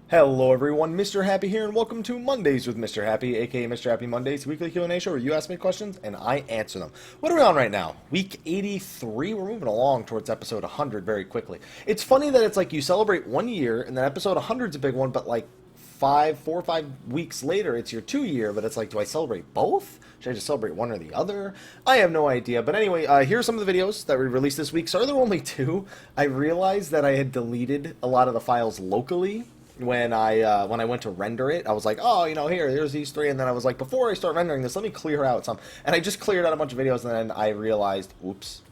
Hello everyone, Mr. Happy here, and welcome to Mondays with Mr. Happy, aka Mr. Happy Mondays, weekly Q&A show where you ask me questions and I answer them. What are we on right now? Week 83? We're moving along towards episode 100 very quickly. It's funny that it's like you celebrate 1 year, and then episode 100 is a big one, but like 4 or 5 weeks later, it's your 2 year, but it's like, do I celebrate both? Should I just celebrate one or the other? I have no idea. But anyway, here are some of the videos that we released this week. So there were only 2. I realized that I had deleted a lot of the files locally when I went to render it. I was like, oh, here's these 3, and then I was like, before I start rendering this, let me clear out some. And I just cleared out a bunch of videos, and then I realized, oops,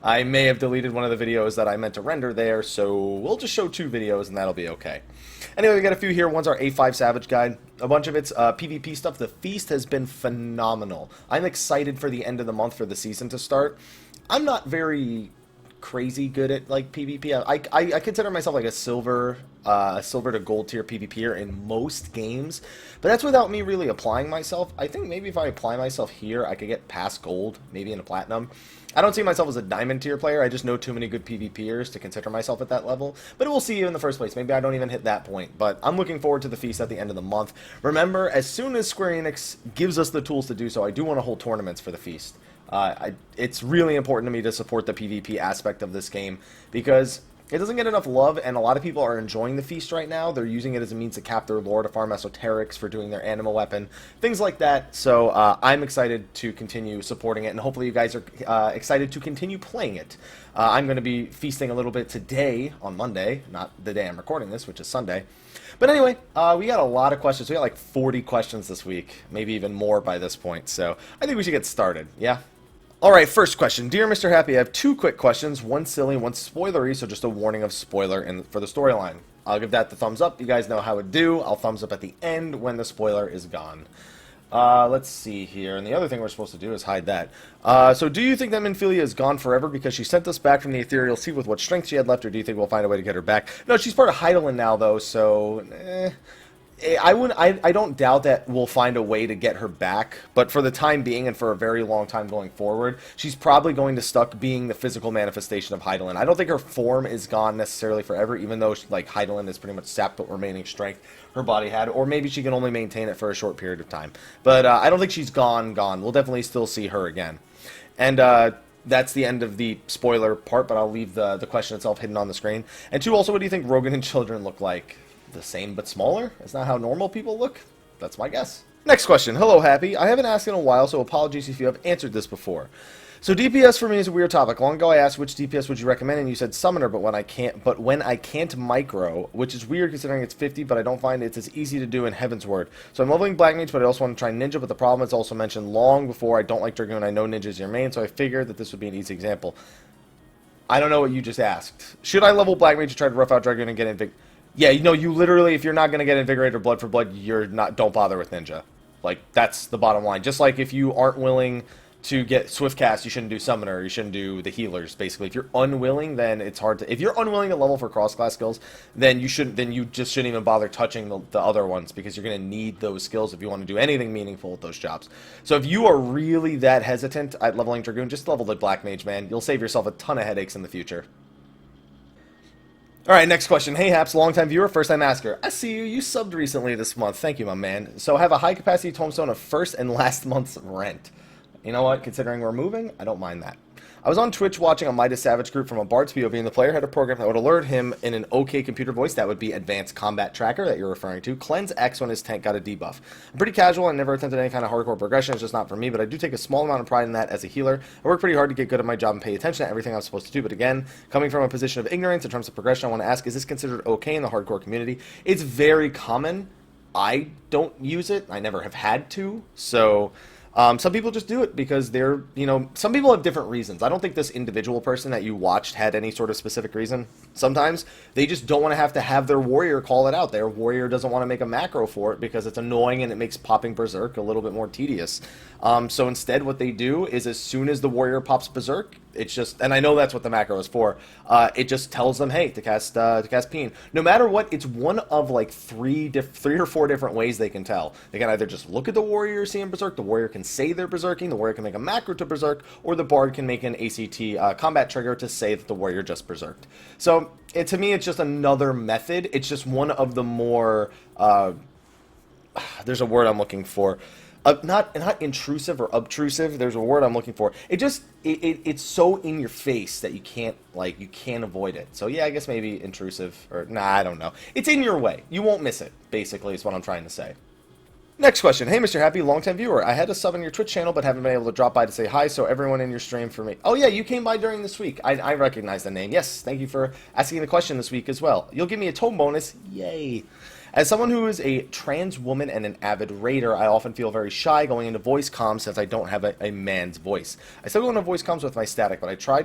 I may have deleted one of the videos that I meant to render there, so we'll just show 2 videos, and that'll be okay. Anyway, we got a few here. One's our A5 Savage guide. A bunch of it's PvP stuff. The Feast has been phenomenal. I'm excited for the end of the month for the season to start. I'm not very crazy good at like PvP. I consider myself like a silver to gold tier PvPer in most games, but that's without me really applying myself. I think maybe if I apply myself here, I could get past gold, maybe into platinum. I don't see myself as a diamond tier player. I just know too many good PvPers to consider myself at that level, but we'll see you in the first place. Maybe I don't even hit that point, but I'm looking forward to the Feast at the end of the month. Remember, as soon as Square Enix gives us the tools to do so, I do want to hold tournaments for the Feast. It's really important to me to support the PvP aspect of this game because it doesn't get enough love, and a lot of people are enjoying the Feast right now. They're using it as a means to cap their lore, to farm esoterics, for doing their animal weapon, things like that. So I'm excited to continue supporting it, and hopefully you guys are excited to continue playing it. I'm going to be feasting a little bit today on Monday, not the day I'm recording this, which is Sunday. But anyway, we got a lot of questions. We got like 40 questions this week, maybe even more by this point. So I think we should get started, yeah? Alright, first question. Dear Mr. Happy, I have 2 quick questions, one silly, one spoilery, so just a warning of spoiler for the storyline. I'll give that the thumbs up. You guys know how it do. I'll thumbs up at the end when the spoiler is gone. Let's see here. And the other thing we're supposed to do is hide that. So do you think that Minfilia is gone forever because she sent us back from the Ethereal Sea with what strength she had left, or do you think we'll find a way to get her back? No, she's part of Heidelin now, though, so I don't doubt that we'll find a way to get her back, but for the time being and for a very long time going forward, she's probably going to stuck being the physical manifestation of Heidelin. I don't think her form is gone necessarily forever, even though like Heidelin is pretty much sapped what remaining strength her body had, or maybe she can only maintain it for a short period of time. But I don't think she's gone. We'll definitely still see her again. And that's the end of the spoiler part, but I'll leave the question itself hidden on the screen. And 2, also, what do you think Rogan and children look like? The same but smaller? Is not how normal people look? That's my guess. Next question. Hello, Happy. I haven't asked in a while, so apologies if you have answered this before. So DPS for me is a weird topic. Long ago I asked which DPS would you recommend, and you said Summoner, but when I can't micro, which is weird considering it's 50, but I don't find it's as easy to do in Heaven's Word. So I'm leveling Black Mage, but I also want to try Ninja, but the problem is also mentioned long before I don't like Dragoon. I know Ninja is your main, so I figured that this would be an easy example. I don't know what you just asked. Should I level Black Mage to try to rough out Dragoon and get Invig? Yeah, you literally, if you're not going to get Invigorate or Blood for Blood, don't bother with Ninja. Like, that's the bottom line. Just like if you aren't willing to get Swift Cast, you shouldn't do Summoner, you shouldn't do the healers, basically. If you're unwilling, then it's hard to... If you're unwilling to level for cross-class skills, then you just shouldn't even bother touching the other ones, because you're going to need those skills if you want to do anything meaningful with those jobs. So if you are really that hesitant at leveling Dragoon, just level the Black Mage, man. You'll save yourself a ton of headaches in the future. Alright, next question. Hey, Haps, long-time viewer, first-time asker. I see you. You subbed recently this month. Thank you, my man. So I have a high-capacity tombstone of first and last month's rent. You know what? Considering we're moving, I don't mind that. I was on Twitch watching a Midas Savage group from a Bard's POV, and the player had a program that would alert him in an okay computer voice. That would be Advanced Combat Tracker that you're referring to. Cleanse X when his tank got a debuff. I'm pretty casual and never attempted any kind of hardcore progression. It's just not for me, but I do take a small amount of pride in that as a healer. I work pretty hard to get good at my job and pay attention to everything I'm supposed to do, but again, coming from a position of ignorance in terms of progression, I want to ask, is this considered okay in the hardcore community? It's very common. I don't use it. I never have had to, so... some people just do it because they're, some people have different reasons. I don't think this individual person that you watched had any sort of specific reason. Sometimes they just don't want to have their warrior call it out. Their warrior doesn't want to make a macro for it because it's annoying and it makes popping Berserk a little bit more tedious. So instead what they do is as soon as the warrior pops Berserk, it's just, and I know that's what the macro is for, it just tells them, hey, to cast Peen. No matter what, it's one of like three or four different ways they can tell. They can either just look at the warrior, see him Berserk, the warrior can can say they're berserking, the warrior can make a macro to berserk, or the bard can make an ACT combat trigger to say that the warrior just berserked. So to me, it's just another method. It's just one of the more, there's a word I'm looking for. Not intrusive or obtrusive. There's a word I'm looking for. It's so in your face that you can't avoid it. So yeah, I guess maybe intrusive, or nah, I don't know. It's in your way. You won't miss it, basically, is what I'm trying to say. Next question. Hey, Mr. Happy, longtime viewer. I had to sub on your Twitch channel, but haven't been able to drop by to say hi, so everyone in your stream for me. Oh yeah, you came by during this week. I recognize the name. Yes, thank you for asking the question this week as well. You'll give me a tone bonus. Yay. As someone who is a trans woman and an avid raider, I often feel very shy going into voice comms since I don't have a man's voice. I still go into voice comms with my static, but I try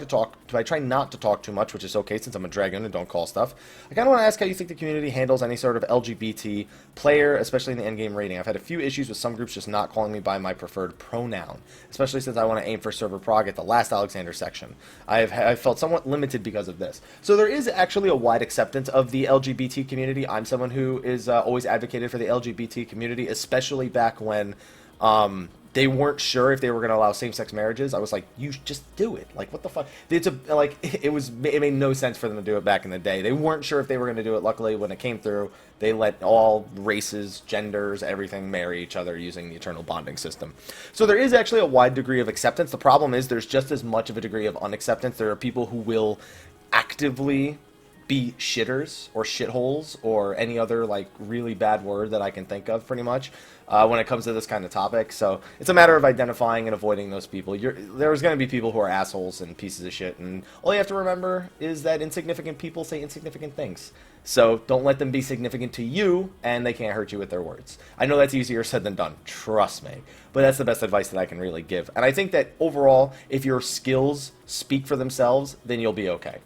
not to talk too much, which is okay since I'm a dragon and don't call stuff. I kind of want to ask how you think the community handles any sort of LGBT player, especially in the endgame rating. I've had a few issues with some groups just not calling me by my preferred pronoun, especially since I want to aim for server prog at the last Alexander section. I've felt somewhat limited because of this. So there is actually a wide acceptance of the LGBT community. I'm someone who is always advocated for the LGBT community, especially back when they weren't sure if they were going to allow same-sex marriages. I was like, you just do it. Like, what the fuck? It made no sense for them to do it back in the day. They weren't sure if they were going to do it. Luckily, when it came through, they let all races, genders, everything marry each other using the eternal bonding system. So there is actually a wide degree of acceptance. The problem is there's just as much of a degree of unacceptance. There are people who will actively be shitters or shitholes or any other like really bad word that I can think of pretty much when it comes to this kind of topic. So it's a matter of identifying and avoiding those people. There's going to be people who are assholes and pieces of shit, and all you have to remember is that insignificant people say insignificant things. So don't let them be significant to you, and they can't hurt you with their words. I know that's easier said than done, trust me, but that's the best advice that I can really give. And I think that overall, if your skills speak for themselves, then you'll be okay.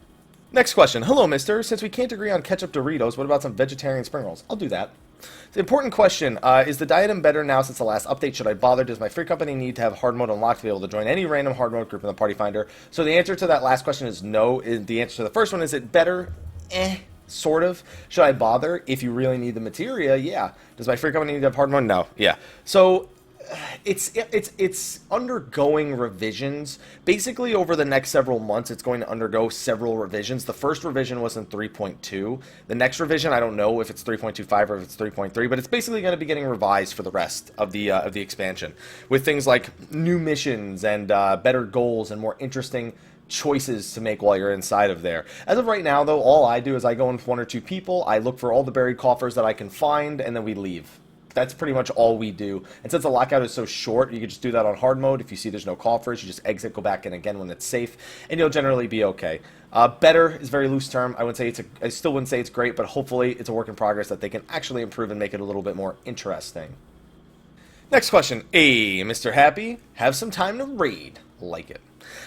Next question. Hello, mister. Since we can't agree on ketchup Doritos, what about some vegetarian spring rolls? I'll do that. It's an important question. Is the diadem better now since the last update? Should I bother? Does my free company need to have hard mode unlocked to be able to join any random hard mode group in the party finder? So the answer to that last question is no. The answer to the first one is it better? Sort of. Should I bother? If you really need the materia, yeah. Does my free company need to have hard mode? No. Yeah. So it's undergoing revisions. Basically, over the next several months, it's going to undergo several revisions. The first revision was in 3.2. The next revision, I don't know if it's 3.25 or if it's 3.3, but it's basically going to be getting revised for the rest of the expansion, with things like new missions and better goals and more interesting choices to make while you're inside of there. As of right now, though, all I do is I go in with 1 or 2 people, I look for all the buried coffers that I can find, and then we leave. That's pretty much all we do. And since the lockout is so short, you can just do that on hard mode. If you see there's no coffers, you just exit, go back in again when it's safe, and you'll generally be okay. Better is a very loose term. I still wouldn't say it's great, but hopefully it's a work in progress that they can actually improve and make it a little bit more interesting. Next question. Hey, Mr. Happy, have some time to raid. Like it.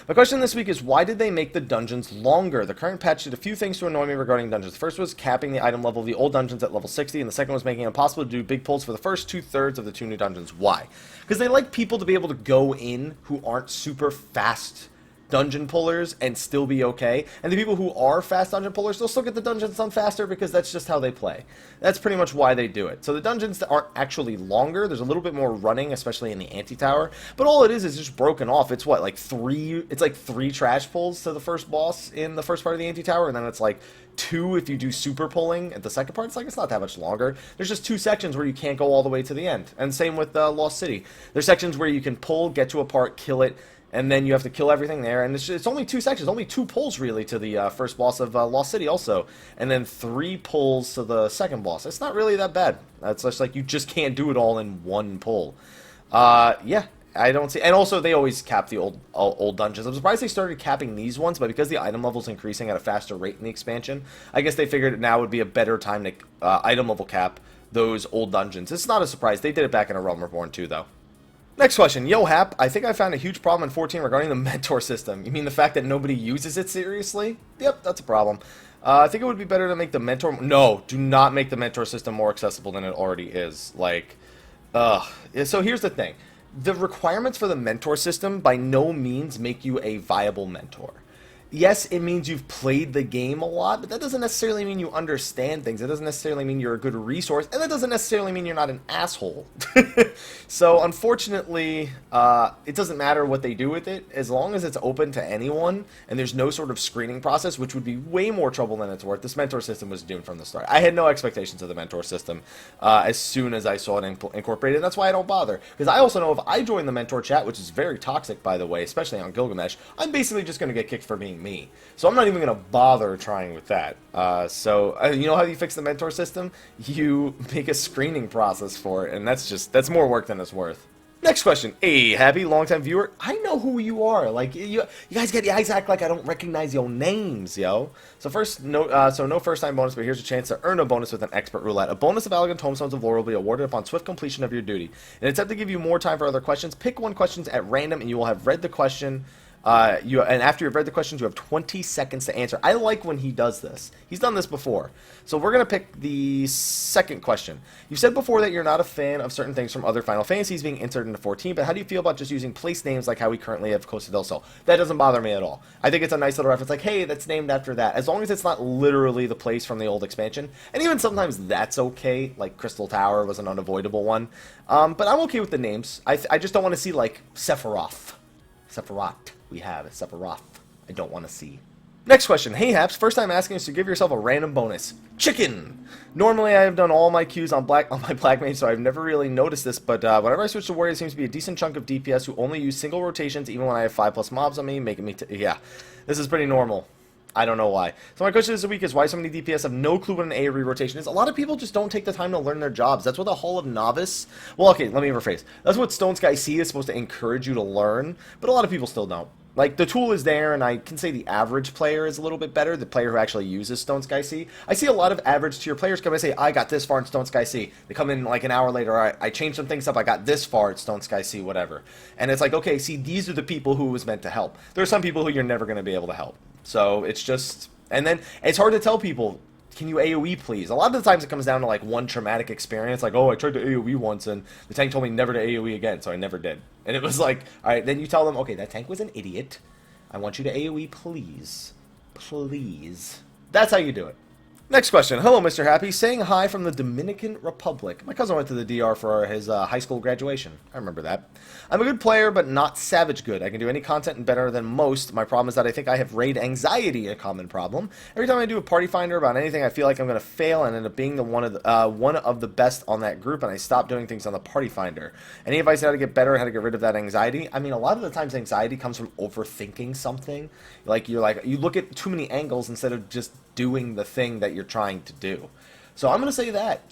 My question this week is, why did they make the dungeons longer? The current patch did a few things to annoy me regarding dungeons. The first was capping the item level of the old dungeons at level 60, and the second was making it impossible to do big pulls for the first 2/3 of the 2 new dungeons. Why? Because they like people to be able to go in who aren't super fast dungeon pullers and still be okay, and the people who are fast dungeon pullers, they'll still get the dungeons done faster because that's just how they play. That's pretty much why they do it. So the dungeons that aren't actually longer, there's a little bit more running, especially in the anti-tower, but all it is just broken off. It's what, like 3 trash pulls to the first boss in the first part of the anti-tower, and then it's like 2 if you do super pulling at the second part. It's not that much longer. There's just 2 sections where you can't go all the way to the end, and same with Lost City. There's sections where you can pull, get to a part, kill it, and then you have to kill everything there, and it's only 2 sections, only 2 pulls really to the first boss of Lost City also, and then 3 pulls to the second boss. It's not really that bad. It's just like you just can't do it all in 1 pull. Yeah, I don't see, and also they always cap the old dungeons. I'm surprised they started capping these ones, but because the item level is increasing at a faster rate in the expansion, I guess they figured now would be a better time to item level cap those old dungeons. It's not a surprise. They did it back in A Realm Reborn too, though. Next question. Yo, Hap, I think I found a huge problem in 14 regarding the mentor system. You mean the fact that nobody uses it seriously? Yep, that's a problem. I think it would be better to make the mentor... No, do not make the mentor system more accessible than it already is. So here's the thing. The requirements for the mentor system by no means make you a viable mentor. yes, it means you've played the game a lot, but that doesn't necessarily mean you understand things. It doesn't necessarily mean you're a good resource, and that doesn't necessarily mean you're not an asshole. So, unfortunately, it doesn't matter what they do with it, as long as it's open to anyone, and there's no sort of screening process, which would be way more trouble than it's worth. This mentor system was doomed from the start. I had no expectations of the mentor system as soon as I saw it incorporated, and that's why I don't bother. Because I also know if I join the mentor chat, which is very toxic, by the way, especially on Gilgamesh, I'm basically just going to get kicked for being me. So I'm not even going to bother trying with that. You know how you fix the mentor system? You make a screening process for it, and that's more work than it's worth. Next question. Hey, Happy, longtime viewer. I know who you are. Like, you guys act like I don't recognize your names, yo. So no first-time bonus, but here's a chance to earn a bonus with an expert roulette. A bonus of elegant tomestones of lore will be awarded upon swift completion of your duty. In an attempt to give you more time for other questions, pick one question at random, and you will have read the question. And after you've read the questions, you have 20 seconds to answer. I like when he does this. He's done this before. So we're going to pick the second question. You said before that you're not a fan of certain things from other Final Fantasies being inserted into 14, but how do you feel about just using place names like how we currently have Costa del Sol? That doesn't bother me at all. I think it's a nice little reference, like, hey, that's named after that. As long as it's not literally the place from the old expansion. And even sometimes that's okay, like Crystal Tower was an unavoidable one. But I'm okay with the names. I just don't want to see, like, Sephiroth. We have a Sephiroth. I don't want to see. Next question. Hey, Haps. First time asking is to give yourself a random bonus. Chicken! Normally, I have done all my Qs on my Black Mage, so I've never really noticed this, but whenever I switch to Warrior, it seems to be a decent chunk of DPS who only use single rotations, even when I have 5+ mobs on me, making me... yeah, this is pretty normal. I don't know why. So my question this week is why so many DPS have no clue what an AoE rotation is. A lot of people just don't take the time to learn their jobs. That's what the Hall of Novice... Well, okay, let me rephrase. That's what Stone Sky C is supposed to encourage you to learn, but a lot of people still don't. Like, the tool is there, and I can say the average player is a little bit better, the player who actually uses Stone Sky C. I see a lot of average tier players come and say, I got this far in Stone Sky C. They come in like an hour later, all right, I changed some things up, I got this far at Stone Sky C, whatever. And it's like, okay, see, these are the people who it was meant to help. There are some people who you're never going to be able to help. So it's just... And then it's hard to tell people, can you AoE please? A lot of the times it comes down to like one traumatic experience, like, oh, I tried to AoE once and the tank told me never to AoE again, so I never did. And it was like, all right, then you tell them, okay, that tank was an idiot. I want you to AoE please. Please. That's how you do it. Next question. Hello, Mr. Happy. Saying hi from the Dominican Republic. My cousin went to the DR for his high school graduation. I remember that. I'm a good player, but not savage good. I can do any content and better than most. My problem is that I think I have raid anxiety, a common problem. Every time I do a party finder about anything, I feel like I'm going to fail and end up being one of the best on that group, and I stop doing things on the party finder. Any advice on how to get better, how to get rid of that anxiety? I mean, a lot of the times anxiety comes from overthinking something. You look at too many angles instead of just doing the thing that you're trying to do. So I'm going to say that.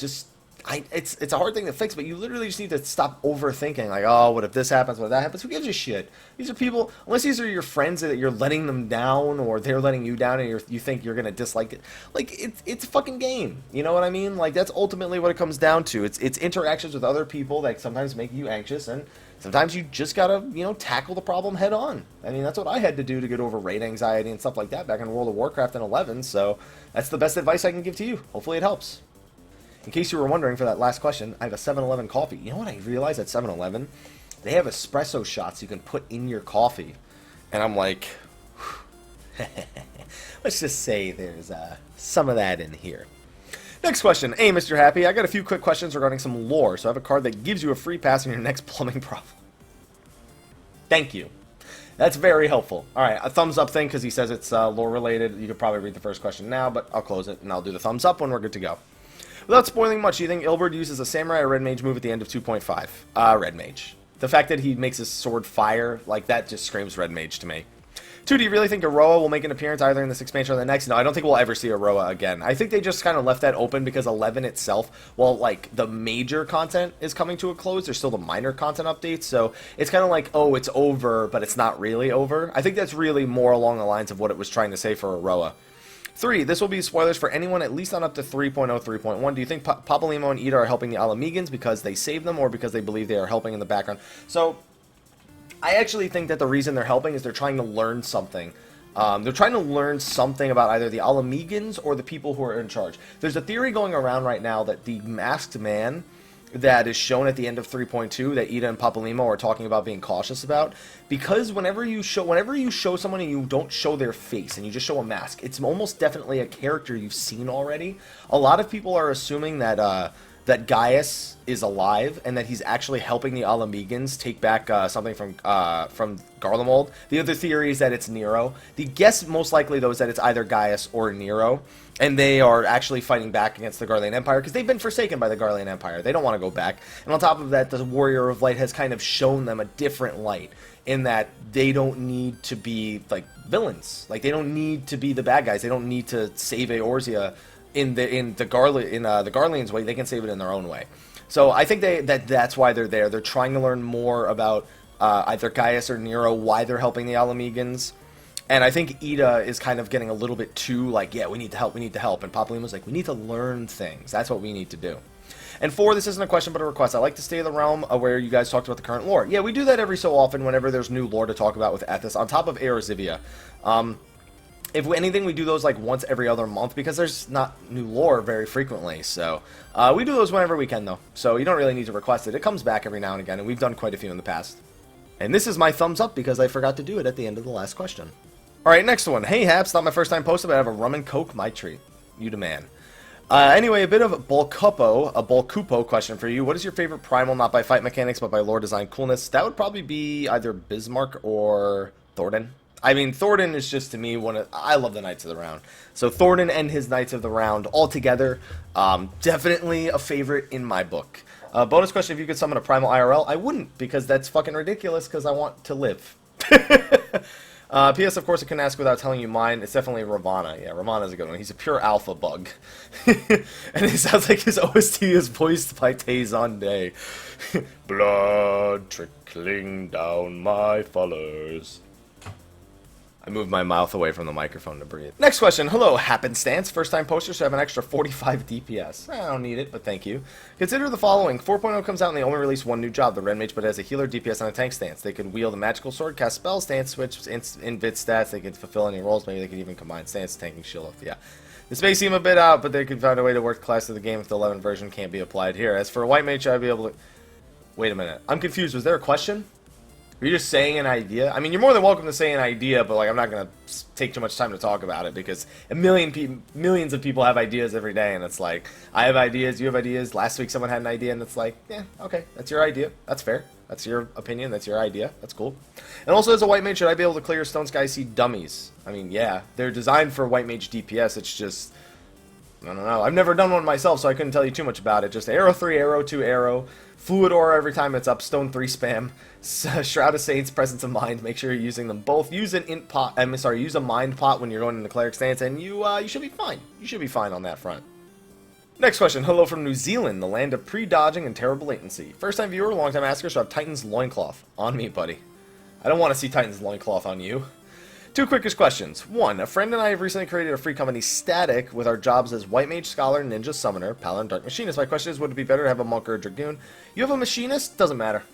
It's a hard thing to fix, but you literally just need to stop overthinking. Like, oh, what if this happens? What if that happens? Who gives a shit? These are people, unless these are your friends that you're letting them down or they're letting you down and you think you're going to dislike it. Like, it's a fucking game. You know what I mean? Like, that's ultimately what it comes down to. It's interactions with other people that sometimes make you anxious, and sometimes you just gotta, tackle the problem head on. I mean, that's what I had to do to get over raid anxiety and stuff like that back in World of Warcraft in 11, so that's the best advice I can give to you. Hopefully it helps. In case you were wondering for that last question, I have a 7-Eleven coffee. You know what I realized at 7-Eleven? They have espresso shots you can put in your coffee. And I'm like, let's just say there's some of that in here. Next question. Hey, Mr. Happy, I got a few quick questions regarding some lore. So I have a card that gives you a free pass on your next plumbing problem. Thank you. That's very helpful. All right, a thumbs up thing because he says it's lore related. You could probably read the first question now, but I'll close it and I'll do the thumbs up when we're good to go. Without spoiling much, do you think Ilberd uses a samurai or red mage move at the end of 2.5? Red mage. The fact that he makes his sword fire, like that just screams red mage to me. 2, do you really think Aroa will make an appearance either in this expansion or the next? No, I don't think we'll ever see Aroa again. I think they just kind of left that open because 11 itself, while like the major content is coming to a close, there's still the minor content updates, so it's kind of like, oh, it's over, but it's not really over. I think that's really more along the lines of what it was trying to say for Aroa. 3, this will be spoilers for anyone at least on up to 3.0, 3.1. Do you think Papalimo and Ida are helping the Alamegans because they saved them or because they believe they are helping in the background? So, I actually think that the reason they're helping is they're trying to learn something. They're trying to learn something about either the Alamegans or the people who are in charge. There's a theory going around right now that the Masked Man that is shown at the end of 3.2 that Ida and Papalimo are talking about being cautious about, because whenever you show someone and you don't show their face and you just show a mask, it's almost definitely a character you've seen already. A lot of people are assuming that that Gaius is alive and that he's actually helping the Alamegans take back something from Garlemald. The other theory is that it's Nero. The guess most likely though is that it's either Gaius or Nero, and they are actually fighting back against the Garlean Empire because they've been forsaken by the Garlean Empire. They don't want to go back. And on top of that, the Warrior of Light has kind of shown them a different light in that they don't need to be like villains. Like they don't need to be the bad guys. They don't need to save Eorzea in the Garleans way. They can save it in their own way. So I think that's why they're there. They're trying to learn more about either Gaius or Nero, why they're helping the Alamegans. And I think Ida is kind of getting a little bit too like, yeah, we need to help, we need to help. And Papalimo's like, we need to learn things. That's what we need to do. And 4, this isn't a question but a request. I like to stay in the realm of where you guys talked about the current lore. Yeah, we do that every so often whenever there's new lore to talk about with Ethos, on top of Eorzea. If anything, we do those like once every other month because there's not new lore very frequently. So we do those whenever we can, though. So you don't really need to request it. It comes back every now and again, and we've done quite a few in the past. And this is my thumbs up because I forgot to do it at the end of the last question. All right, next one. Hey, Haps, not my first time posting, but I have a rum and coke, my treat. You demand. Anyway, a bit of a Bolcupo question for you. What is your favorite Primal, not by fight mechanics, but by lore design coolness? That would probably be either Bismarck or Thornton. I mean, Thornton is just, to me, I love the Knights of the Round. So Thornton and his Knights of the Round all together, definitely a favorite in my book. Bonus question, if you could summon a Primal IRL, I wouldn't, because that's fucking ridiculous, because I want to live. P.S. Of course, I couldn't ask without telling you mine. It's definitely Ravana. Yeah, Ravana's a good one. He's a pure alpha bug. And it sounds like his OST is voiced by Tazon Day. Blood trickling down my fullers. I moved my mouth away from the microphone to breathe. Next question. Hello, Happenstance. First time poster, so I have an extra 45 DPS. I don't need it, but thank you. Consider the following. 4.0 comes out and they only release one new job, the Red Mage, but it has a healer, DPS, and a tank stance. They could wield a magical sword, cast spells, stance, switch, invit stats. They could fulfill any roles. Maybe they could even combine stance, tanking, shield up. Yeah. This may seem a bit out, but they could find a way to work the class of the game if the 11 version can't be applied here. As for a White Mage, I'd be able to... Wait a minute. I'm confused. Was there a question? Are you just saying an idea? I mean, you're more than welcome to say an idea, but like I'm not going to take too much time to talk about it because millions of people have ideas every day, and it's like, I have ideas, you have ideas. Last week someone had an idea, and it's like, yeah, okay, that's your idea. That's fair. That's your opinion. That's your idea. That's cool. And also, as a White Mage, should I be able to clear Stone Sky Sea dummies? I mean, yeah, they're designed for White Mage DPS. It's just, I don't know. I've never done one myself, so I couldn't tell you too much about it. Just arrow 3, arrow 2, arrow. Fluid Aura every time it's up, Stone 3 spam, Shroud of Saints, Presence of Mind, make sure you're using them both. Use an int pot, use a mind pot when you're going into Cleric stance, and you should be fine. You should be fine on that front. Next question, hello from New Zealand, the land of pre-dodging and terrible latency. First time viewer, long time asker, so I have Titan's Loincloth. On me, buddy. I don't want to see Titan's Loincloth on you. 2 quickest questions. 1. A friend and I have recently created a free company, Static, with our jobs as White Mage, Scholar, Ninja, Summoner, Paladin, Dark Machinist. My question is, would it be better to have a Monk or a Dragoon? You have a Machinist? Doesn't matter.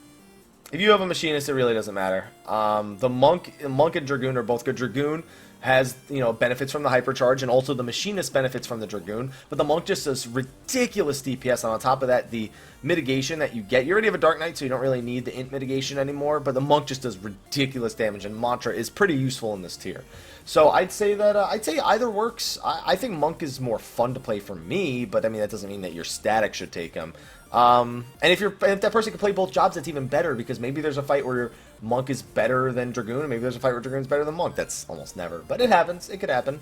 If you have a Machinist, it really doesn't matter. The Monk and Dragoon are both good. Dragoon has, benefits from the Hypercharge, and also the Machinist benefits from the Dragoon, but the Monk just does ridiculous DPS, and on top of that, the mitigation that you get, you already have a Dark Knight, so you don't really need the int mitigation anymore, but the Monk just does ridiculous damage, and Mantra is pretty useful in this tier. So I'd say that, either works. I think Monk is more fun to play for me, but I mean, that doesn't mean that your Static should take him. And if that person can play both jobs, that's even better, because maybe there's a fight where Monk is better than Dragoon, and maybe there's a fight where Dragoon's better than Monk. That's almost never, but it happens. It could happen.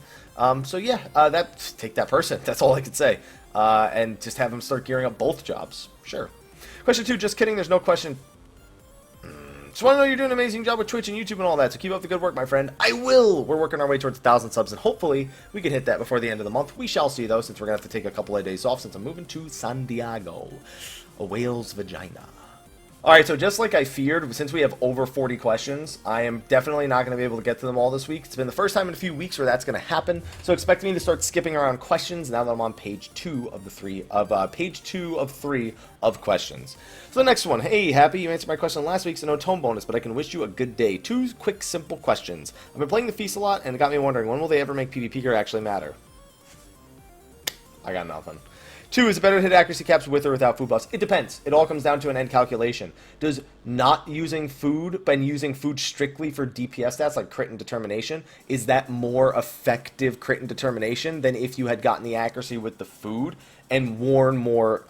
So yeah, take that person. That's all I could say. And just have him start gearing up both jobs. Sure. Question 2, just kidding. There's no question. Just want to know you're doing an amazing job with Twitch and YouTube and all that, so keep up the good work, my friend. I will! We're working our way towards 1,000 subs, and hopefully we can hit that before the end of the month. We shall see, though, since we're going to have to take a couple of days off since I'm moving to San Diego, a whale's vagina. Alright, so just like I feared, since we have over 40 questions, I am definitely not going to be able to get to them all this week. It's been the first time in a few weeks where that's going to happen, so expect me to start skipping around questions now that I'm on page 2 of 3 of questions. So the next one, hey, Happy, you answered my question last week, so no tone bonus, but I can wish you a good day. 2 quick, simple questions. I've been playing the Feast a lot, and it got me wondering, when will they ever make PvP gear actually matter? I got nothing. 2, is it better to hit accuracy caps with or without food buffs? It depends. It all comes down to an end calculation. Does not using food, but using food strictly for DPS stats, like crit and determination, is that more effective crit and determination than if you had gotten the accuracy with the food and worn more,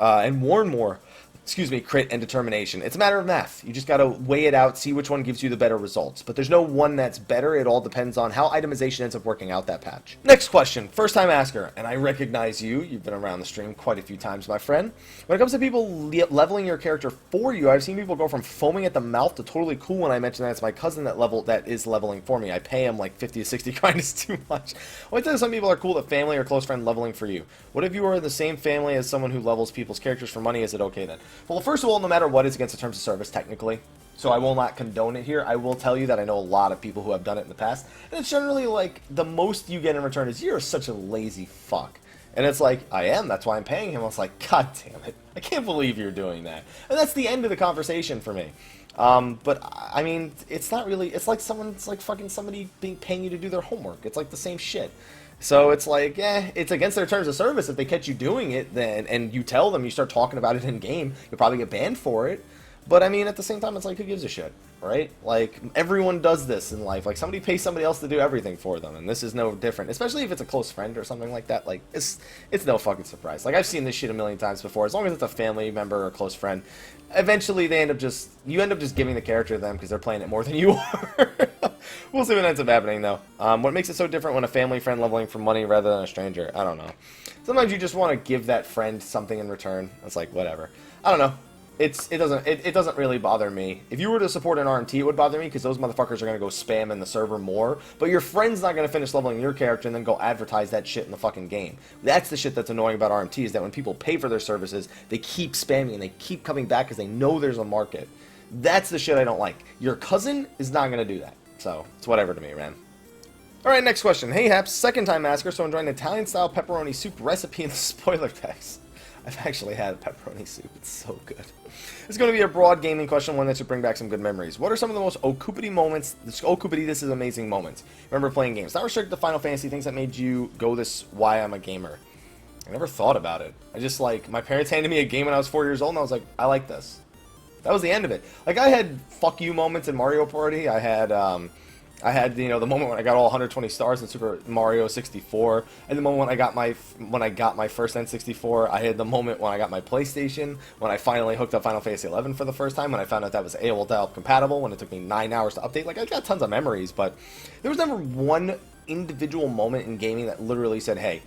crit and determination? It's a matter of math. You just got to weigh it out, see which one gives you the better results. But there's no one that's better. It all depends on how itemization ends up working out that patch. Next question, first time asker, and I recognize you. You've been around the stream quite a few times, my friend. When it comes to people leveling your character for you, I've seen people go from foaming at the mouth to totally cool when I mention that it's my cousin that is leveling for me. I pay him like 50 to 60 grind is too much. Well, I tell you, some people are cool that family or close friend leveling for you. What if you are in the same family as someone who levels people's characters for money? Is it okay then? Well, first of all, no matter what, it's against the terms of service, technically. So I will not condone it here. I will tell you that I know a lot of people who have done it in the past. And it's generally like, the most you get in return is, you're such a lazy fuck. And it's like, I am, that's why I'm paying him. I was like, God damn it. I can't believe you're doing that. And that's the end of the conversation for me. But, I mean, it's not really, it's like fucking somebody paying you to do their homework. It's like the same shit. So it's like, it's against their terms of service. If they catch you doing it, then, and you tell them, you start talking about it in game, you'll probably get banned for it. But I mean, at the same time, it's like, who gives a shit, right? Like, everyone does this in life. Like, somebody pays somebody else to do everything for them, and this is no different. Especially if it's a close friend or something like that. Like, it's no fucking surprise. Like, I've seen this shit a million times before. As long as it's a family member or a close friend, eventually you end up just giving the character to them because they're playing it more than you are. We'll see what ends up happening, though. What makes it so different when a family friend leveling for money rather than a stranger? I don't know. Sometimes you just want to give that friend something in return. It's like, whatever. I don't know. It doesn't really bother me. If you were to support an RMT, it would bother me because those motherfuckers are going to go spam in the server more. But your friend's not going to finish leveling your character and then go advertise that shit in the fucking game. That's the shit that's annoying about RMT, is that when people pay for their services, they keep spamming and they keep coming back because they know there's a market. That's the shit I don't like. Your cousin is not going to do that. So, it's whatever to me, man. Alright, next question. Hey, Haps, second time asker, so enjoying an Italian-style pepperoni soup recipe in the spoiler text. I've actually had pepperoni soup. It's so good. It's going to be a broad gaming question, one that should bring back some good memories. What are some of the most Okupity moments, this is amazing moments, remember playing games? Not restricted to Final Fantasy, things that made you go this, why I'm a gamer. I never thought about it. I just, like, my parents handed me a game when I was 4 years old, and I was like, I like this. That was the end of it. Like, I had fuck you moments in Mario Party. I had, you know, the moment when I got all 120 stars in Super Mario 64, and the moment when I got my first N64. I had the moment when I got my PlayStation, when I finally hooked up Final Fantasy XI for the first time, when I found out that was AOL compatible, when it took me 9 hours to update. Like, I got tons of memories, but there was never one individual moment in gaming that literally said, hey,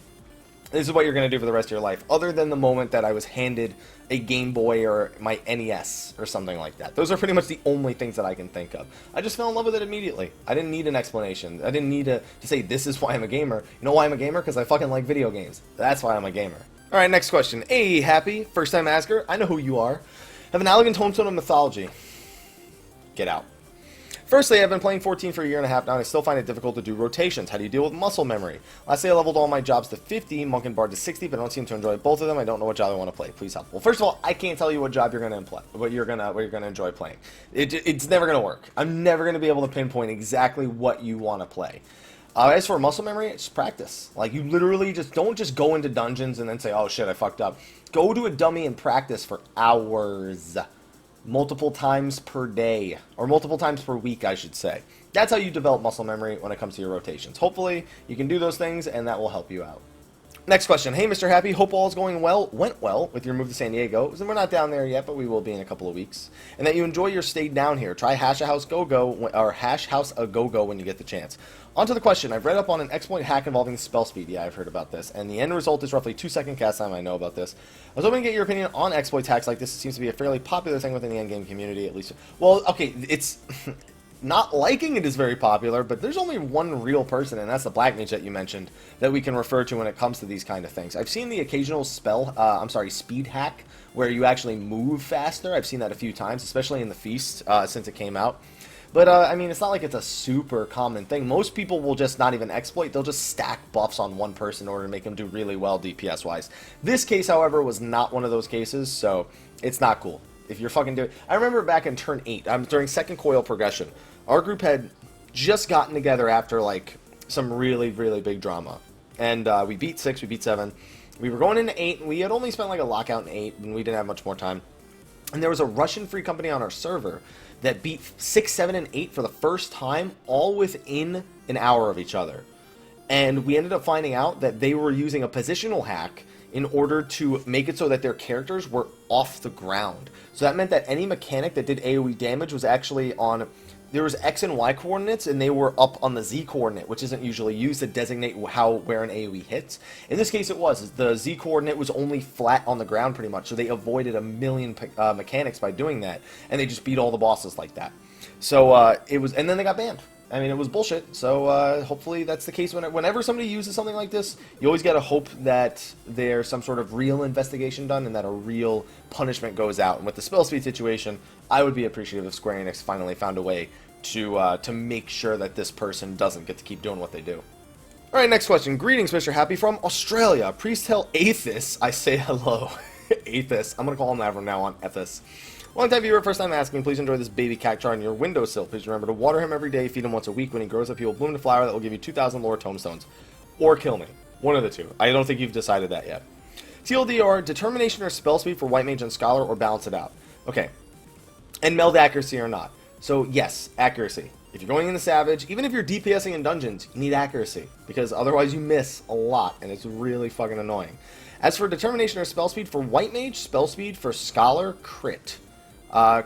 this is what you're going to do for the rest of your life, other than the moment that I was handed a Game Boy or my NES or something like that. Those are pretty much the only things that I can think of. I just fell in love with it immediately. I didn't need an explanation. I didn't need to say, this is why I'm a gamer. You know why I'm a gamer? Because I fucking like video games. That's why I'm a gamer. Alright, next question. Hey, Happy, first time asker. I know who you are. Have an elegant tombstone of mythology. Get out. Firstly, I've been playing 14 for a year and a half now, and I still find it difficult to do rotations. How do you deal with muscle memory? Lastly, I leveled all my jobs to 50, Monk and Bard to 60, but I don't seem to enjoy both of them. I don't know what job I want to play. Please help. Well, first of all, I can't tell you what job you're going to play, what you're going to enjoy playing. It's never going to work. I'm never going to be able to pinpoint exactly what you want to play. As for muscle memory, it's practice. Like, you literally don't just go into dungeons and then say, oh shit, I fucked up. Go to a dummy and practice for hours. Multiple times per day, or multiple times per week, I should say. That's how you develop muscle memory when it comes to your rotations. Hopefully, you can do those things, and that will help you out. Next question. Hey, Mr. Happy, hope all is going well, went well with your move to San Diego. We're not down there yet, but we will be in a couple of weeks. And that you enjoy your stay down here. Try Hash House Go-Go, or Hash House a Go-Go when you get the chance. On to the question. I've read up on an exploit hack involving spell speed. Yeah, I've heard about this. And the end result is roughly 2-second cast time. I know about this. I was hoping to get your opinion on exploit hacks like this. It seems to be a fairly popular thing within the endgame community, at least. Well, okay, it's... Not liking it is very popular, but there's only one real person, and that's the Black Mage that you mentioned, that we can refer to when it comes to these kind of things. I've seen the occasional speed hack, where you actually move faster. I've seen that a few times, especially in the Feast, since it came out. But, I mean, it's not like it's a super common thing. Most people will just not even exploit. They'll just stack buffs on one person in order to make them do really well DPS-wise. This case, however, was not one of those cases, so it's not cool. If you're fucking doing... I remember back in turn 8, during second coil progression, our group had just gotten together after, like, some really, really big drama. And we beat 6, we beat 7, We were going into 8, and we had only spent like a lockout in 8, and we didn't have much more time. And there was a Russian free company on our server that beat 6, 7, and 8 for the first time, all within an hour of each other. And we ended up finding out that they were using a positional hack in order to make it so that their characters were off the ground. So that meant that any mechanic that did AoE damage was actually on... There was X and Y coordinates, and they were up on the Z coordinate, which isn't usually used to designate where an AoE hits. In this case, it was. The Z coordinate was only flat on the ground, pretty much, so they avoided a million mechanics by doing that, and they just beat all the bosses like that. So it was, and then they got banned. I mean, it was bullshit. So hopefully that's the case. Whenever somebody uses something like this, you always gotta hope that there's some sort of real investigation done and that a real punishment goes out. And with the spell speed situation, I would be appreciative if Square Enix finally found a way to make sure that this person doesn't get to keep doing what they do. All right, next question. Greetings, Mr. Happy from Australia. Please tell Aethys I say hello. Aethys. I'm gonna call him that from now on. Aethys. Long time viewer, first time asking, please enjoy this baby cactuar on your windowsill. Please remember to water him every day, feed him once a week. When he grows up, he will bloom to flower that will give you 2,000 lore tomestones. Or kill me. One of the two. I don't think you've decided that yet. TLDR, determination or spell speed for White Mage and Scholar, or balance it out. Okay. And meld accuracy or not. So, yes, accuracy. If you're going into Savage, even if you're DPSing in dungeons, you need accuracy. Because otherwise you miss a lot, and it's really fucking annoying. As for determination or spell speed for White Mage, spell speed for Scholar, crit.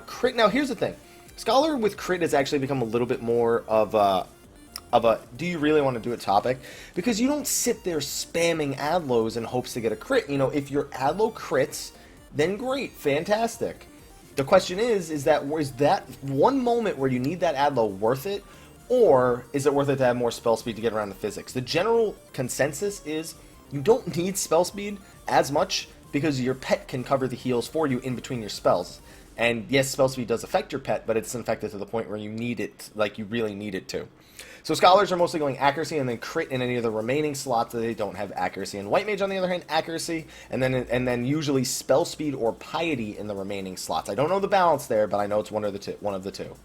Crit. Now, here's the thing. Scholar with crit has actually become a little bit more of a do you really want to do it topic? Because you don't sit there spamming Adlos in hopes to get a crit. You know, if your Adlo crits, then great, fantastic. The question is that one moment where you need that Adlo worth it, or is it worth it to have more spell speed to get around the physics? The general consensus is you don't need spell speed as much because your pet can cover the heals for you in between your spells. And yes, spell speed does affect your pet, but it's affected to the point where you need it, like you really need it to. So Scholars are mostly going accuracy and then crit in any of the remaining slots that they don't have accuracy. And White Mage, on the other hand, accuracy, and then usually spell speed or piety in the remaining slots. I don't know the balance there, but I know it's one of the two.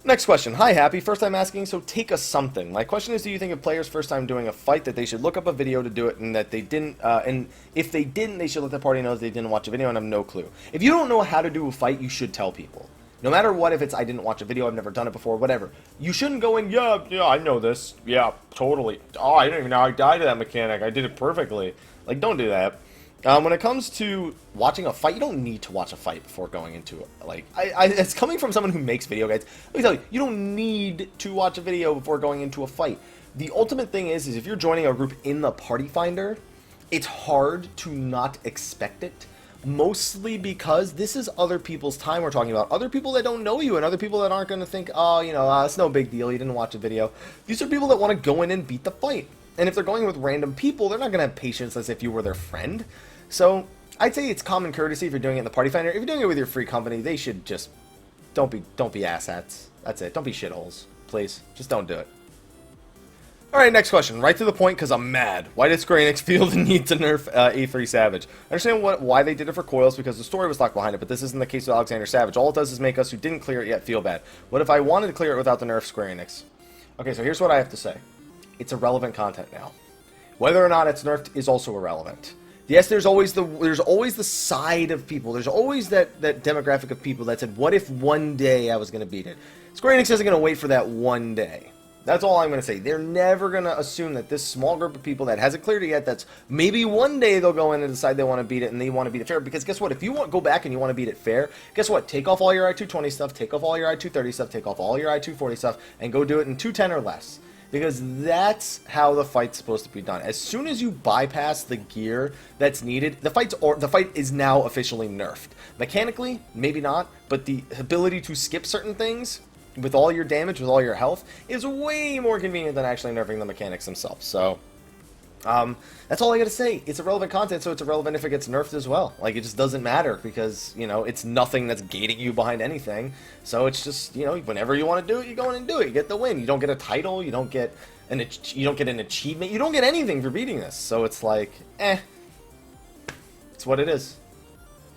Next question. Hi, Happy. First time asking, so take us something. My question is, do you think if players first time doing a fight that they should look up a video to do it, and that they didn't, and if they didn't, they should let the party know they didn't watch a video and have no clue. If you don't know how to do a fight, you should tell people. No matter what, if it's I didn't watch a video, I've never done it before, whatever. You shouldn't go in, yeah, I know this. Yeah, totally. Oh, I didn't even know I died to that mechanic. I did it perfectly. Like, don't do that. When it comes to watching a fight, you don't need to watch a fight before going into it. Like, it's coming from someone who makes video guides. Let me tell you, you don't need to watch a video before going into a fight. The ultimate thing is if you're joining a group in the Party Finder, it's hard to not expect it. Mostly because this is other people's time we're talking about. Other people that don't know you and other people that aren't going to think, oh, you know, it's no big deal, you didn't watch a video. These are people that want to go in and beat the fight. And if they're going with random people, they're not going to have patience as if you were their friend. So I'd say it's common courtesy if you're doing it in the Party Finder. If you're doing it with your free company, they should just don't be asshats. That's it. Don't be shitholes, please. Just don't do it. All right, next question. Right to the point, because I'm mad. Why did Square Enix feel the need to nerf A3 Savage? I understand why they did it for Coils, because the story was locked behind it, but this isn't the case with Alexander Savage. All it does is make us who didn't clear it yet feel bad. What if I wanted to clear it without the nerf, Square Enix? Okay, so here's what I have to say. It's irrelevant content now. Whether or not it's nerfed is also irrelevant. Yes, there's always the side of people. There's always that demographic of people that said, what if one day I was going to beat it? Square Enix isn't going to wait for that one day. That's all I'm going to say. They're never going to assume that this small group of people that hasn't cleared it yet, that's maybe one day they'll go in and decide they want to beat it and they want to beat it fair. Because guess what? If you go back and you want to beat it fair, guess what? Take off all your I-220 stuff, take off all your I-230 stuff, take off all your I-240 stuff, and go do it in 210 or less. Because that's how the fight's supposed to be done. As soon as you bypass the gear that's needed, the fight is now officially nerfed. Mechanically, maybe not, but the ability to skip certain things with all your damage, with all your health, is way more convenient than actually nerfing the mechanics themselves. So, that's all I gotta say. It's irrelevant content, so it's irrelevant if it gets nerfed as well. Like, it just doesn't matter, because, you know, it's nothing that's gating you behind anything. So it's just, you know, whenever you want to do it, you go in and do it. You get the win. You don't get a title. You don't get an achievement. You don't get anything for beating this. So it's like, it's what it is.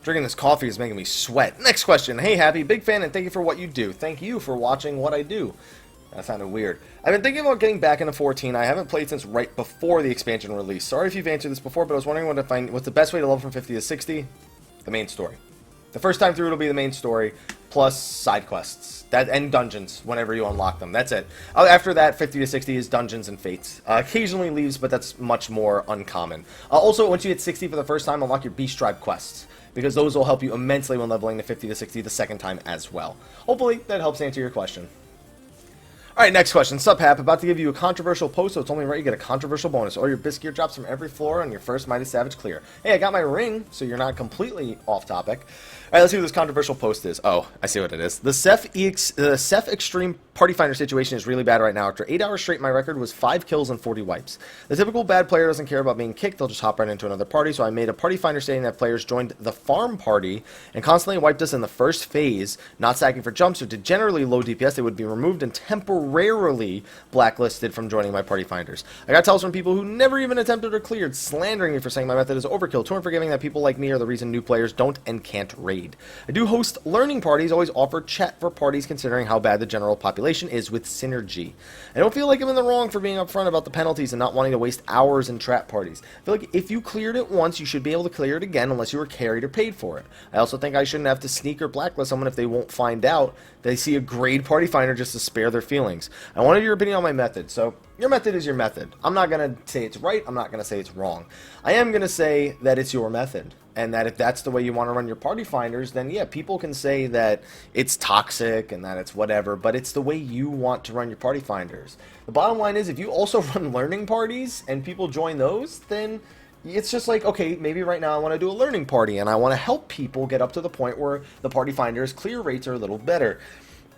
Drinking this coffee is making me sweat. Next question. Hey, Happy. Big fan, and thank you for what you do. Thank you for watching what I do. That sounded weird. I've been thinking about getting back into 14. I haven't played since right before the expansion release. Sorry if you've answered this before, but I was wondering what's the best way to level from 50 to 60? The main story. The first time through, it'll be the main story, plus side quests. And dungeons, whenever you unlock them. That's it. After that, 50 to 60 is dungeons and fates. Occasionally leaves, but that's much more uncommon. Also, once you hit 60 for the first time, unlock your Beast Tribe quests, because those will help you immensely when leveling to 50 to 60 the second time as well. Hopefully, that helps answer your question. Alright, next question. Sup, Hap? About to give you a controversial post, so it's only right you get a controversial bonus. All your biscuit gear drops from every floor on your first Mighty Savage clear. Hey, I got my ring, so you're not completely off topic. Alright, let's see what this controversial post is. Oh, I see what it is. The Ceph Extreme Party Finder situation is really bad right now. After 8 hours straight, my record was 5 kills and 40 wipes. The typical bad player doesn't care about being kicked, they'll just hop right into another party, so I made a party finder stating that players joined the farm party and constantly wiped us in the first phase, not stacking for jumps or did generally low DPS, they would be removed and temporarily blacklisted from joining my party finders. I got tells from people who never even attempted or cleared, slandering me for saying my method is overkill, too unforgiving that people like me are the reason new players don't and can't raid. I do host learning parties, always offer chat for parties considering how bad the general population is with synergy. I don't feel like I'm in the wrong for being upfront about the penalties and not wanting to waste hours in trap parties. I feel like if you cleared it once, you should be able to clear it again unless you were carried or paid for it. I also think I shouldn't have to sneak or blacklist someone if they won't find out they see a grade party finder just to spare their feelings. I wanted your opinion on my method, so your method is your method. I'm not going to say it's right, I'm not going to say it's wrong. I am going to say that it's your method, and that if that's the way you want to run your party finders, then yeah, people can say that it's toxic and that it's whatever, but it's the way you want to run your party finders. The bottom line is, if you also run learning parties and people join those, then it's just like, okay, maybe right now I want to do a learning party and I want to help people get up to the point where the party finders' clear rates are a little better.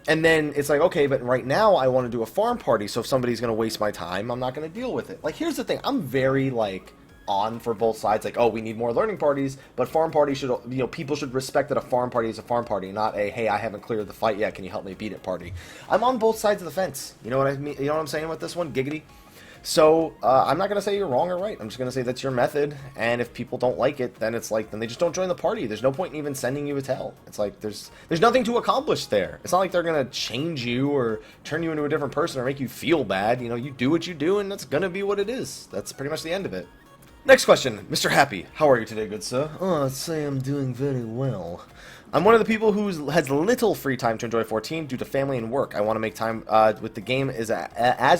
And then it's like, okay, but right now I want to do a farm party, so if somebody's going to waste my time, I'm not going to deal with it. Like, here's the thing, I'm very, like, on for both sides, like, oh, we need more learning parties, but farm parties should, you know, people should respect that a farm party is a farm party, not a, hey, I haven't cleared the fight yet, can you help me beat it party. I'm on both sides of the fence. You know what I mean? You know what I'm saying with this one? Giggity. So, I'm not going to say you're wrong or right. I'm just going to say that's your method, and if people don't like it, then it's like, then they just don't join the party. There's no point in even sending you a tell. It's like, there's nothing to accomplish there. It's not like they're going to change you or turn you into a different person or make you feel bad. You know, you do what you do, and that's going to be what it is. That's pretty much the end of it. Next question, Mr. Happy. How are you today, good sir? Oh, I'd say I'm doing very well. I'm one of the people who has little free time to enjoy 14 due to family and work. I want to make time with the game as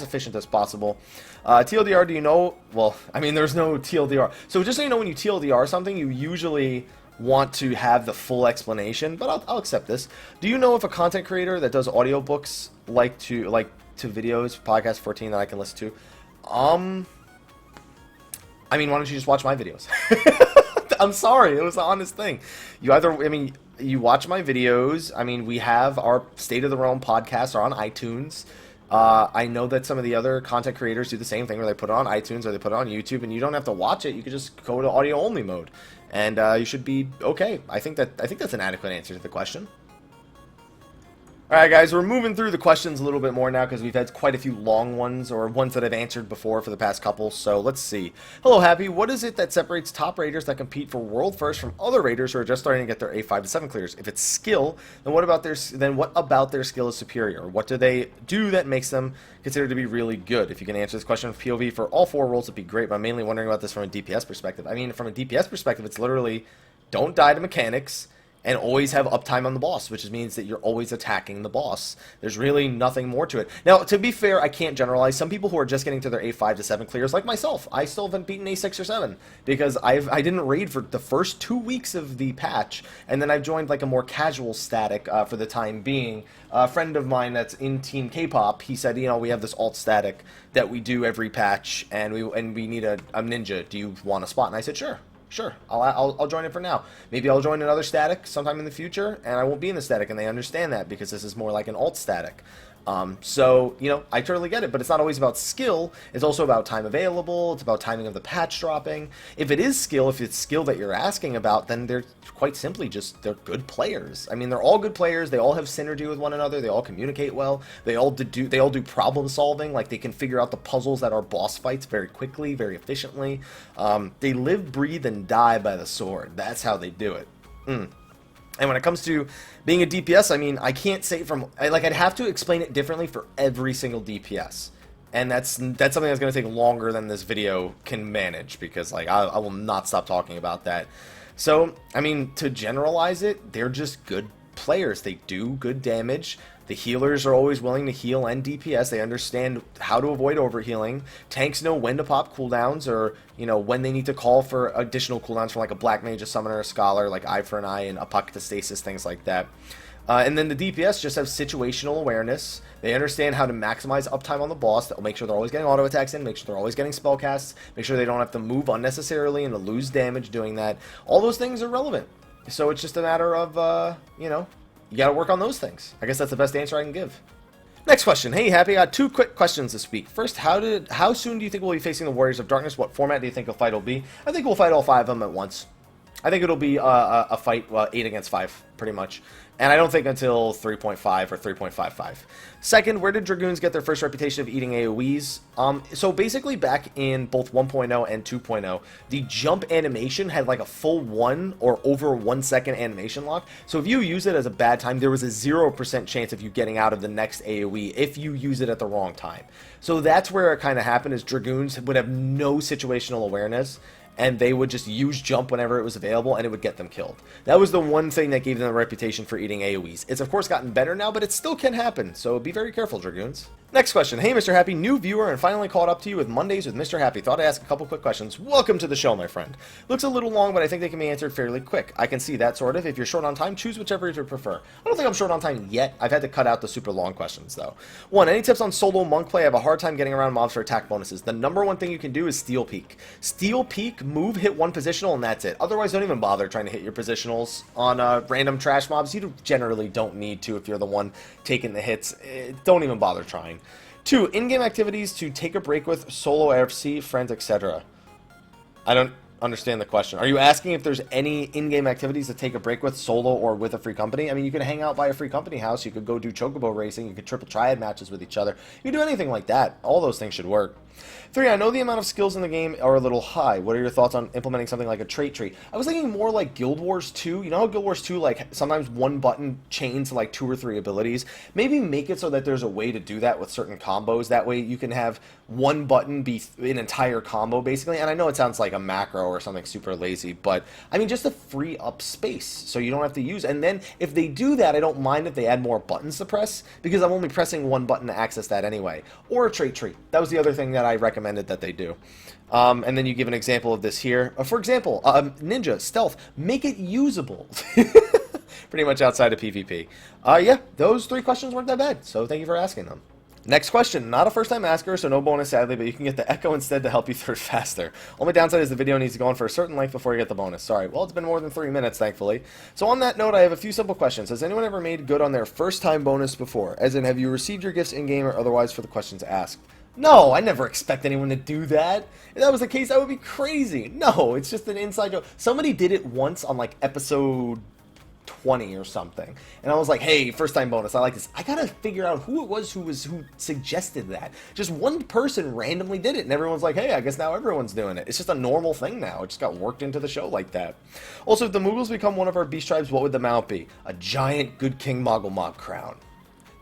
efficient as possible. TLDR, do you know? Well, I mean, there's no TLDR. So just so you know, when you TLDR something, you usually want to have the full explanation, but I'll accept this. Do you know if a content creator that does audiobooks like to videos, podcast 14 that I can listen to? I mean, why don't you just watch my videos? I'm sorry, it was the honest thing. You watch my videos. I mean, we have our State of the Realm podcasts are on iTunes. I know that some of the other content creators do the same thing, where they put it on iTunes or they put it on YouTube, and you don't have to watch it. You can just go to audio only mode, and you should be okay. I think that's an adequate answer to the question. Alright guys, we're moving through the questions a little bit more now because we've had quite a few long ones, or ones that I've answered before for the past couple, so let's see. Hello Happy, what is it that separates top raiders that compete for world first from other raiders who are just starting to get their A5 to 7 clears? If it's skill, then what about their skill is superior? What do they do that makes them considered to be really good? If you can answer this question with POV for all 4 roles, it'd be great, but I'm mainly wondering about this from a DPS perspective. I mean, from a DPS perspective, it's literally don't die to mechanics, and always have uptime on the boss, which means that you're always attacking the boss. There's really nothing more to it. Now, to be fair, I can't generalize. Some people who are just getting to their A5 to 7 clears, like myself, I still haven't beaten A6 or 7, because I didn't raid for the first 2 weeks of the patch, and then I've joined like a more casual static for the time being. A friend of mine that's in Team K-pop, he said, you know, we have this alt static that we do every patch, and we need a ninja. Do you want a spot? And I said, sure. Sure, I'll join it for now. Maybe I'll join another static sometime in the future, and I won't be in the static, and they understand that because this is more like an alt static. So, you know, I totally get it, but it's not always about skill. It's also about time available. It's about timing of the patch dropping. If it's skill that you're asking about, then they're quite simply they're good players. I mean, they're all good players. They all have synergy with one another. They all communicate well. They all do problem solving. Like, they can figure out the puzzles that are boss fights very quickly, very efficiently. They live, breathe, and die by the sword. That's how they do it. And when it comes to being a DPS, I mean, I can't say I'd have to explain it differently for every single DPS. And that's something that's going to take longer than this video can manage, because like I will not stop talking about that. So, I mean, to generalize it, they're just good players. They do good damage. The healers are always willing to heal and DPS. They understand how to avoid overhealing. Tanks know when to pop cooldowns, or, you know, when they need to call for additional cooldowns from like a Black Mage, a Summoner, a Scholar, like Eye for an Eye and a Puck to Stasis, things like that. And then the DPS just have situational awareness. They understand how to maximize uptime on the boss. They'll make sure they're always getting auto attacks in, make sure they're always getting spell casts, make sure they don't have to move unnecessarily and to lose damage doing that. All those things are relevant. So it's just a matter of, you know, you got to work on those things. I guess that's the best answer I can give. Next question. Hey, Happy, I got 2 quick questions this week. First, how soon do you think we'll be facing the Warriors of Darkness? What format do you think the fight will be? I think we'll fight all 5 of them at once. I think it'll be a fight 8 against 5, pretty much. And I don't think until 3.5 or 3.55. Second, where did Dragoons get their first reputation of eating AoEs? So basically back in both 1.0 and 2.0, the jump animation had like a full 1 or over 1 second animation lock. So if you use it as a bad time, there was a 0% chance of you getting out of the next AoE if you use it at the wrong time. So that's where it kind of happened, is Dragoons would have no situational awareness, and they would just use jump whenever it was available, and it would get them killed. That was the one thing that gave them a reputation for eating AoEs. It's of course gotten better now, but it still can happen, so be very careful, Dragoons. Next question. Hey, Mr. Happy, new viewer, and finally caught up to you with Mondays with Mr. Happy. Thought I'd ask a couple quick questions. Welcome to the show, my friend. Looks a little long, but I think they can be answered fairly quick. I can see that, sort of. If you're short on time, choose whichever you prefer. I don't think I'm short on time yet. I've had to cut out the super long questions, though. 1. Any tips on solo monk play? I have a hard time getting around mobs for attack bonuses. The number 1 thing you can do is steal peek. Steal peek, move, hit 1 positional, and that's it. Otherwise, don't even bother trying to hit your positionals on random trash mobs. You generally don't need to if you're the one taking the hits. Don't even bother trying. 2. In-game activities to take a break with, solo AFC, friends, etc. I don't understand the question. Are you asking if there's any in-game activities to take a break with, solo or with a free company? I mean, you could hang out by a free company house. You could go do chocobo racing. You could triple triad matches with each other. You could do anything like that. All those things should work. 3. I know the amount of skills in the game are a little high. What are your thoughts on implementing something like a trait tree? I was thinking more like Guild Wars 2. You know how Guild Wars 2, like, sometimes one button chains like 2 or 3 abilities? Maybe make it so that there's a way to do that with certain combos. That way you can have one button be an entire combo, basically. And I know it sounds like a macro or something super lazy, but, I mean, just to free up space so you don't have to use. And then, if they do that, I don't mind if they add more buttons to press, because I'm only pressing one button to access that anyway. Or a trait tree. That was the other thing that I recommended that they do. And then you give an example of this here. For example, Ninja, Stealth, make it usable. Pretty much outside of PvP. Yeah, those 3 questions weren't that bad, so thank you for asking them. Next question. Not a first-time asker, so no bonus sadly, but you can get the Echo instead to help you third faster. Only downside is the video needs to go on for a certain length before you get the bonus. Sorry. Well, it's been more than 3 minutes, thankfully. So on that note, I have a few simple questions. Has anyone ever made good on their first-time bonus before? As in, have you received your gifts in-game or otherwise for the questions asked? No, I never expect anyone to do that. If that was the case, that would be crazy. No, it's just an inside joke. Somebody did it once on like episode 20 or something, and I was like, hey, first time bonus, I like this. I gotta figure out who it was who suggested that. Just one person randomly did it, and everyone's like, hey, I guess now everyone's doing it. It's just a normal thing now. It just got worked into the show like that. Also, if the Moguls become one of our beast tribes, what would the mount be? A giant good king Mogul mob crown.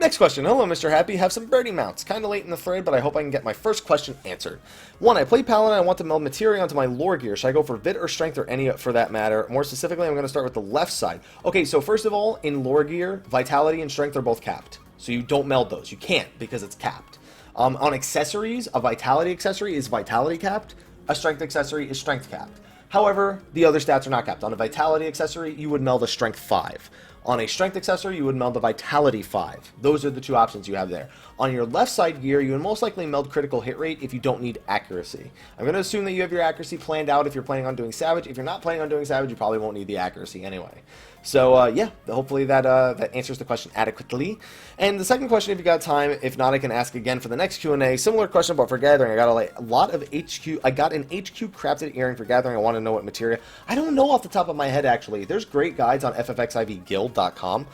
Next question. Hello, Mr. Happy. Have some birdie mounts. Kind of late in the thread, but I hope I can get my first question answered. 1. I play Paladin. I want to meld materia onto my lore gear. Should I go for Vit or Strength or any for that matter? More specifically, I'm going to start with the left side. Okay, so first of all, in lore gear, Vitality and Strength are both capped. So you don't meld those. You can't because it's capped. On accessories, a Vitality accessory is Vitality capped. A Strength accessory is Strength capped. However, the other stats are not capped. On a Vitality accessory, you would meld a Strength 5. On a Strength accessory, you would meld the Vitality 5. Those are the 2 options you have there. On your left side gear, you would most likely meld critical hit rate if you don't need accuracy. I'm going to assume that you have your accuracy planned out if you're planning on doing Savage. If you're not planning on doing Savage, you probably won't need the accuracy anyway. So, yeah, hopefully that answers the question adequately. And the second question, if you got time, if not, I can ask again for the next Q&A. Similar question, but for Gathering. I got a lot of HQ. I got an HQ crafted earring for Gathering. I want to know what materia. I don't know off the top of my head, actually. There's great guides on FFXIVguild.com.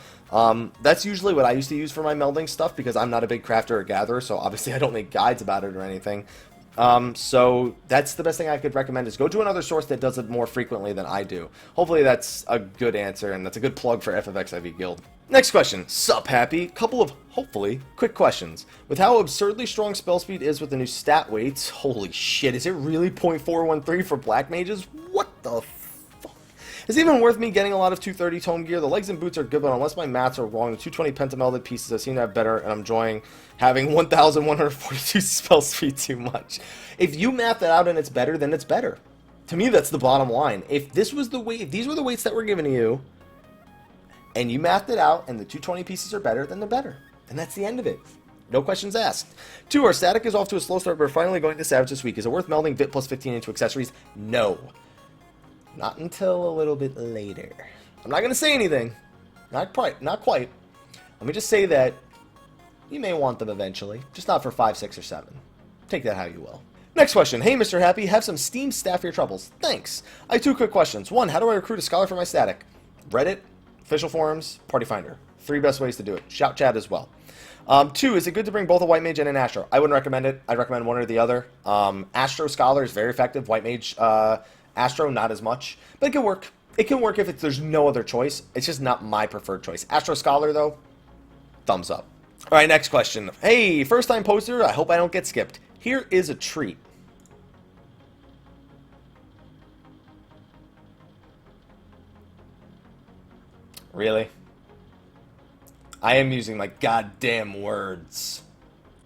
That's usually what I used to use for my melding stuff because I'm not a big crafter or gatherer, so obviously I don't make guides about it or anything. So that's the best thing I could recommend is go to another source that does it more frequently than I do. Hopefully that's a good answer, and that's a good plug for FFXIV Guild. Next question. Sup, Happy? Couple of, hopefully, quick questions. With how absurdly strong spell speed is with the new stat weights, holy shit, is it really .413 for black mages? What the fuck? Is it even worth me getting a lot of 230 tome gear? The legs and boots are good, but unless my maths are wrong, the 220 pentamelded pieces I seem to have better, and I'm enjoying having 1,142 spell speed too much. If you math that out and it's better, then it's better. To me, that's the bottom line. If this was the weight, if these were the weights that were given to you, and you mathed it out, and the 220 pieces are better, then they're better. And that's the end of it. No questions asked. 2, our static is off to a slow start, but we're finally going to Savage this week. Is it worth melding Vit plus 15 into accessories? No. Not until a little bit later. I'm not going to say anything. Not quite. Not quite. Let me just say that you may want them eventually. Just not for 5, 6, or 7. Take that how you will. Next question. Hey, Mr. Happy. Have some Steam staff for your troubles. Thanks. I have 2 quick questions. 1, how do I recruit a scholar for my static? Reddit, official forums, Party Finder. 3 best ways to do it. Shout chat as well. 2, is it good to bring both a White Mage and an Astro? I wouldn't recommend it. I'd recommend one or the other. Astro Scholar is very effective. White Mage, Astro, not as much. But it can work. It can work if there's no other choice. It's just not my preferred choice. Astro Scholar, though, thumbs up. All right, next question. Hey, first-time poster. I hope I don't get skipped. Here is a treat. Really? I am using my goddamn words.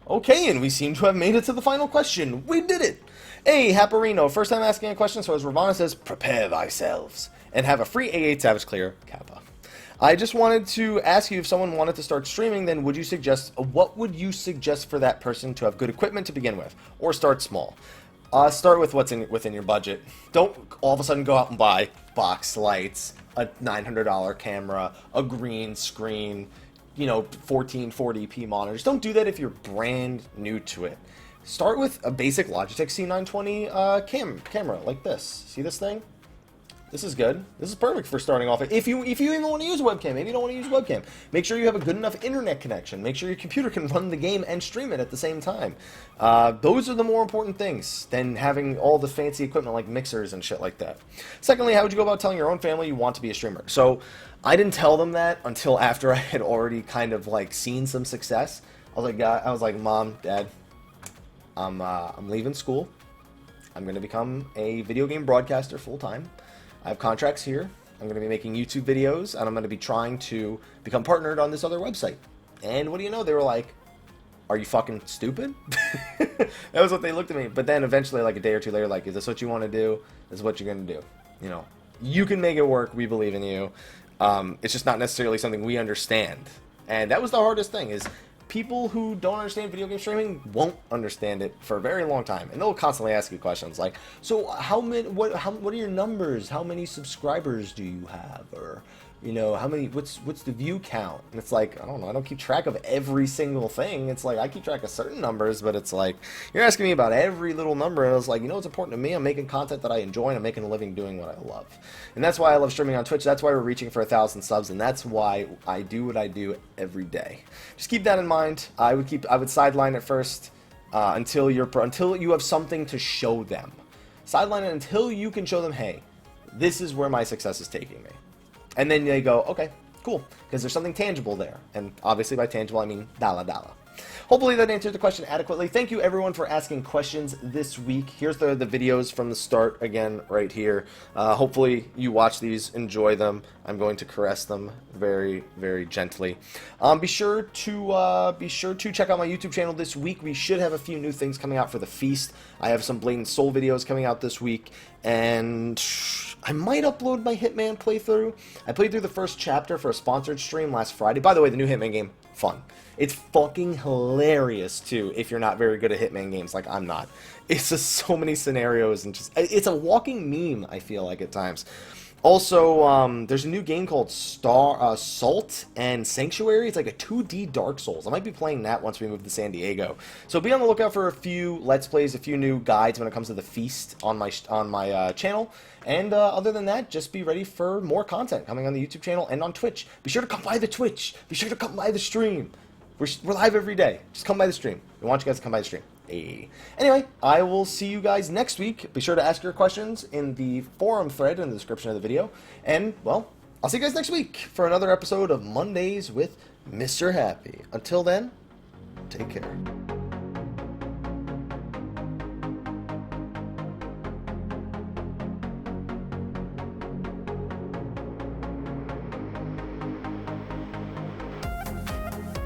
Okay, and we seem to have made it to the final question. We did it! Hey, Happerino, first time asking a question, so as Ravana says, prepare thyselves. And have a free A8 Savage Clear, Kappa. I just wanted to ask you if someone wanted to start streaming, then would you suggest, what would you suggest for that person to have good equipment to begin with? Or start small? Start with what's within your budget. Don't all of a sudden go out and buy box lights, a $900 camera, a green screen, 1440p monitors. Don't do that if you're brand new to it. Start with a basic Logitech C920 camera like this. See this thing? This is good. This is perfect for starting off. If you even want to use a webcam, maybe you don't want to use a webcam. Make sure you have a good enough internet connection. Make sure your computer can run the game and stream it at the same time. Those are the more important things than having all the fancy equipment like mixers and shit like that. Secondly, how would you go about telling your own family you want to be a streamer? So I didn't tell them that until after I had already kind of like seen some success. I was like, Mom, Dad, I'm leaving school. I'm going to become a video game broadcaster full time. I have contracts here. I'm going to be making YouTube videos, and I'm going to be trying to become partnered on this other website. And what do you know? They were like, are you fucking stupid? That was what they looked at me. But then eventually, like a day or two later, like, is this what you want to do? This is what you're going to do. You can make it work. We believe in you. It's just not necessarily something we understand. And that was the hardest thing is people who don't understand video game streaming won't understand it for a very long time, and they'll constantly ask you questions like, so what are your numbers? How many subscribers do you have? Or how many, what's the view count? And it's like, I don't know, I don't keep track of every single thing. It's like I keep track of certain numbers, but it's like you're asking me about every little number, and it's like, what's important to me? I'm making content that I enjoy, and I'm making a living doing what I love. And that's why I love streaming on Twitch. That's why we're reaching for 1,000 subs, and that's why I do what I do every day. Just keep that in mind. I would sideline it first until you have something to show them. Sideline it until you can show them, hey, this is where my success is taking me. And then they go, okay, cool, because there's something tangible there. And obviously by tangible, I mean dollar. Hopefully that answered the question adequately. Thank you, everyone, for asking questions this week. Here's the videos from the start again right here. Hopefully you watch these, enjoy them. I'm going to caress them very, very gently. Be sure to check out my YouTube channel this week. We should have a few new things coming out for the feast. I have some Blatant Soul videos coming out this week, and I might upload my Hitman playthrough. I played through the first chapter for a sponsored stream last Friday. By the way, the new Hitman game, fun. It's fucking hilarious, too, if you're not very good at Hitman games like I'm not. It's just so many scenarios, and it's a walking meme, I feel like, at times. Also, there's a new game called Salt and Sanctuary. It's like a 2D Dark Souls. I might be playing that once we move to San Diego. So be on the lookout for a few Let's Plays, a few new guides when it comes to the feast on my channel. And other than that, just be ready for more content coming on the YouTube channel and on Twitch. Be sure to come by the Twitch. Be sure to come by the stream. We're live every day. Just come by the stream. We want you guys to come by the stream. Anyway, I will see you guys next week. Be sure to ask your questions in the forum thread in the description of the video. And, well, I'll see you guys next week for another episode of Mondays with Mr. Happy. Until then, take care.